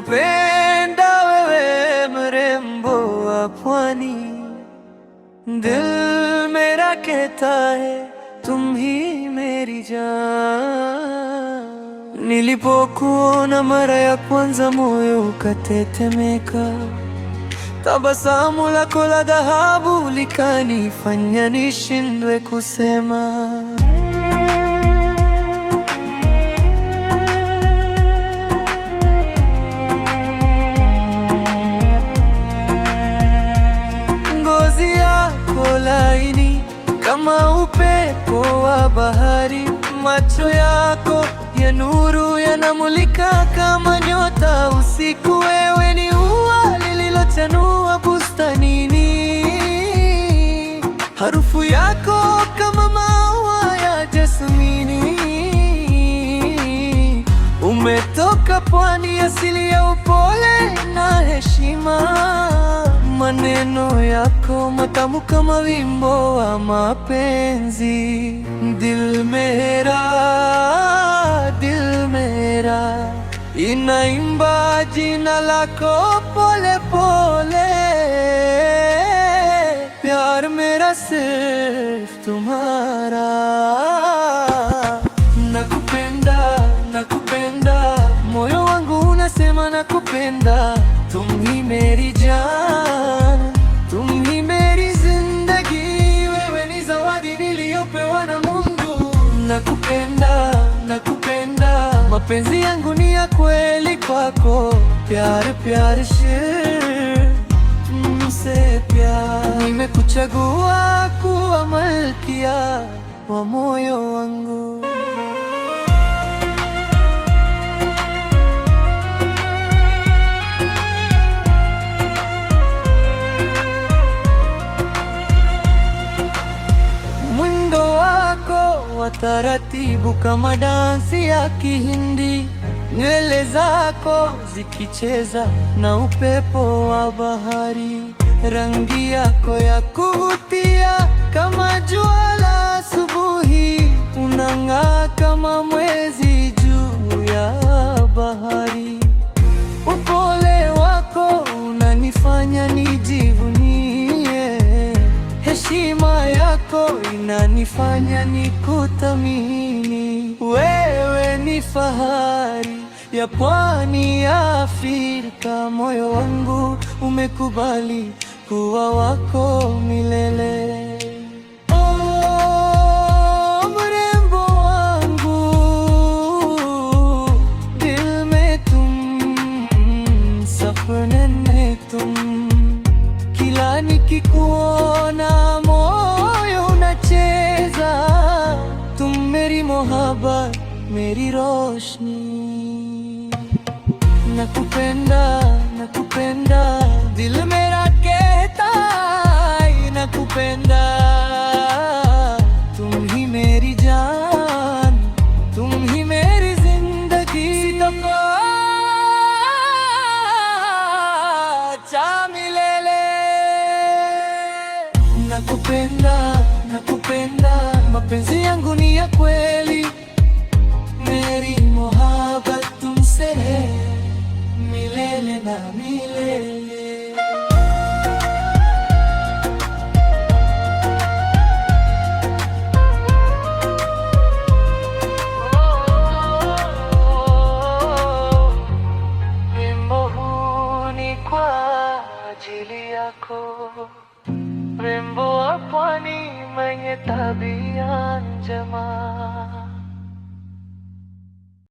nakupenda wewe mrembo wa pwani, दिल मेरा कहता है तुम ही मेरी जान। Nilipokuona mara ya kwanza moyo ukatetemeka, tabasamu lako la dhahabu likanifanya nishindwe kusema. Laini kama upepo wa bahari, macho yako ya nuru yanamulika kama nyota usiku. Wewe ni ua lililochanua bustanini, harufu yako kama maua ya jasmini. Umetoka pwani, asili ya upole na heshima. Maneno yako matamu kama wimbo wa mapenzi. Dil mera inaimba jina lako pole pole. प्यार मेरा सिर्फ तुम्हारा. Nakupenda, nakupenda, moyo wangu unasema nakupenda. तुम ही मेरी जान, तुम ही मेरी जिंदगी. Wewe ni zawadi niliyopewa na Mungu. Nakupenda, nakupenda, mapenzi yangu ni ya kweli kwako. प्यार प्यार तुमसे प्यार. Nimekuchagua kuwa malkia wa moyo wangu. Taratibu kama dansi ya Kihindi, nywele zako zikicheza na upepo wa bahari. Rangi yako ya kuvutia kama jua la asubuhi, unang'aa kama mwezi juu ya bahari. Upole wako unanifanya nijivunie, heshima yako inanifanya nikuthamini. Wewe ni fahari ya pwani ya Afrika, moyo wangu umekubali kuwa wako milele. Oh, mrembo wangu, dil mein tum, sapne mein tum. Kila nikikuona moyo unacheza. तुम मेरी मोहब्बत, मेरी रोशनी. nakupenda, nakupenda, दिल मेरा कहता है nakupenda. तुम ही मेरी जान, तुम ही मेरी जिंदगी. सितफा milele. Nakupenda, nakupenda, mapenzi yangu ni ya kweli. Meri mohabbat tumse hai milele na milele. Wimbo huu ni kwa ajili yako, mrembo wa pwani mwenye tabia njema.